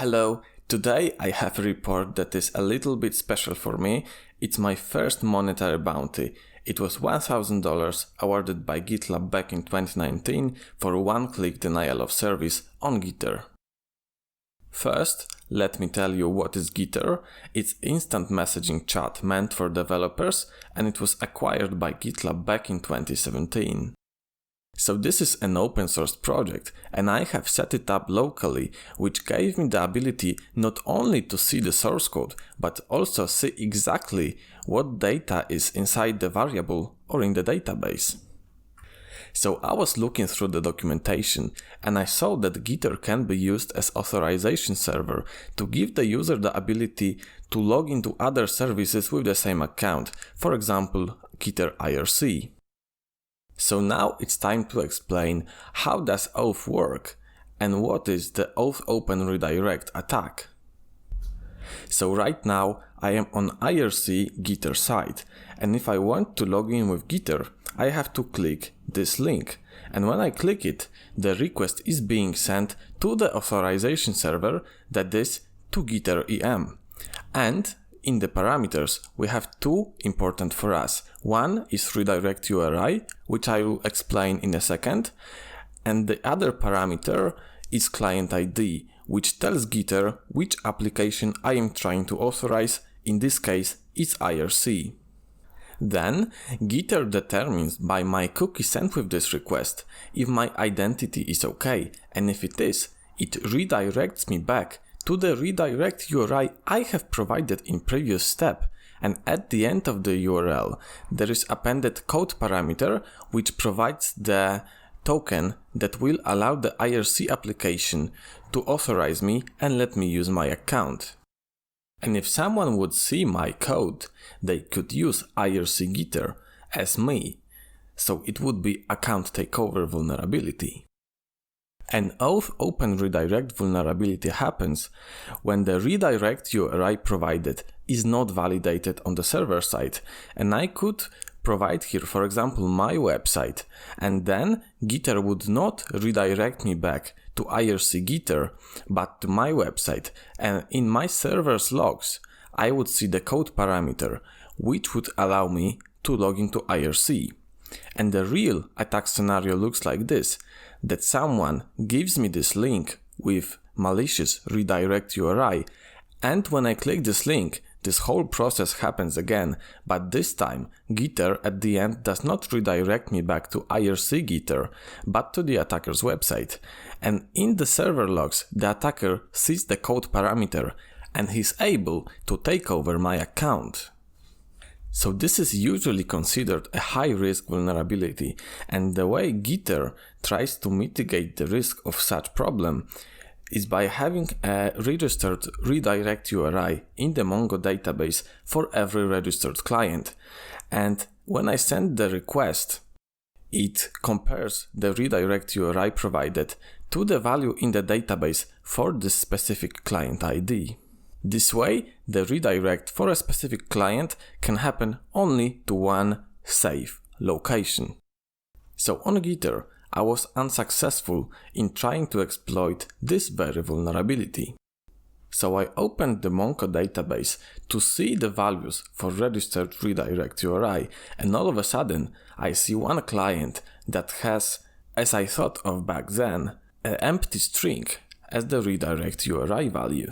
Hello, today I have a report that is a little bit special for me. It's my first monetary bounty. It was $1,000 awarded by GitLab back in 2019 for one-click denial of service on Gitter. First, let me tell you what is Gitter. It's instant messaging chat meant for developers, and it was acquired by GitLab back in 2017. So this is an open source project, and I have set it up locally, which gave me the ability not only to see the source code, but also see exactly what data is inside the variable or in the database. So I was looking through the documentation, and I saw that Gitter can be used as authorization server to give the user the ability to log into other services with the same account, for example, Gitter IRC. So now it's time to explain how does Auth work and what is the Auth Open Redirect attack. So right now I am on IRC Gitter site, and if I want to log in with Gitter, I have to click this link, and when I click it, the request is being sent to the authorization server, that is to Gitter EM. And in the parameters, we have two important for us. One is redirect URI, which I will explain in a second, and the other parameter is client ID, which tells Gitter which application I am trying to authorize. In this case, it's IRC. Then, Gitter determines by my cookie sent with this request if my identity is okay, and if it is, it redirects me back to the redirect URI I have provided in previous step, and at the end of the URL there is appended code parameter which provides the token that will allow the IRC application to authorize me and let me use my account. And if someone would see my code, they could use IRC Gitter as me, so it would be account takeover vulnerability. An Auth Open Redirect vulnerability happens when the redirect URI provided is not validated on the server side, and I could provide here, for example, my website, and then Gitter would not redirect me back to IRC Gitter, but to my website, and in my server's logs, I would see the code parameter, which would allow me to log into IRC. And the real attack scenario looks like this, that someone gives me this link with malicious redirect URI, and when I click this link, this whole process happens again, but this time Gitter at the end does not redirect me back to IRC Gitter, but to the attacker's website. And in the server logs, the attacker sees the code parameter and he's able to take over my account. So this is usually considered a high-risk vulnerability, and the way Gitter tries to mitigate the risk of such problem is by having a registered redirect URI in the Mongo database for every registered client. And when I send the request, it compares the redirect URI provided to the value in the database for this specific client ID. This way, the redirect for a specific client can happen only to one safe location. So on Gitter, I was unsuccessful in trying to exploit this very vulnerability. So I opened the Mongo database to see the values for registered redirect URI, and all of a sudden I see one client that has, as I thought of back then, an empty string as the redirect URI value.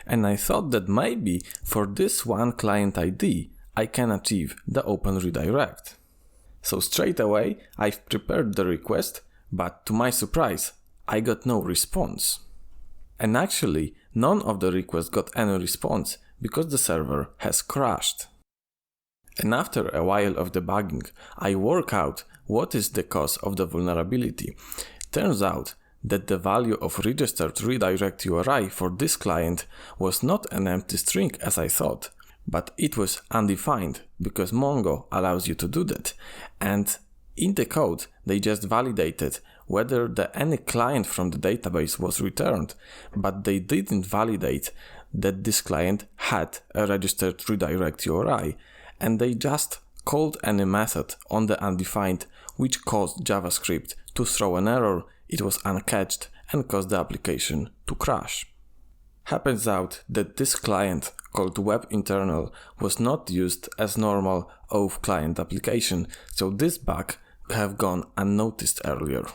And I thought that maybe for this one client ID I can achieve the open redirect. So straight away I've prepared the request, but to my surprise I got no response. And actually none of the requests got any response because the server has crashed. And after a while of debugging, I work out what is the cause of the vulnerability. Turns out that the value of registered redirect URI for this client was not an empty string as I thought, but it was undefined because Mongo allows you to do that. And in the code, they just validated whether any client from the database was returned, but they didn't validate that this client had a registered redirect URI, and they just called any method on the undefined, which caused JavaScript to throw an error. It was uncatched and caused the application to crash. Happens out that this client called Web Internal was not used as normal Oath client application, so this bug have gone unnoticed earlier.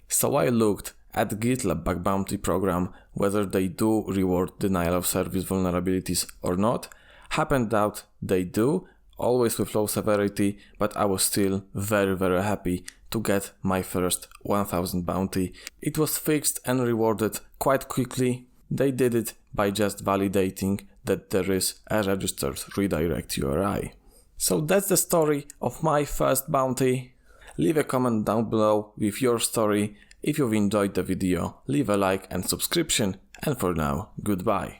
So I looked at GitLab bug bounty program, whether they do reward denial of service vulnerabilities or not. Happened out they do, always with low severity, but I was still very happy to get my first 1000 bounty. It was fixed and rewarded quite quickly. They did it by just validating that there is a registered redirect URI. So that's the story of my first bounty. Leave a comment down below with your story. If you've enjoyed the video, leave a like and subscription. And for now, goodbye.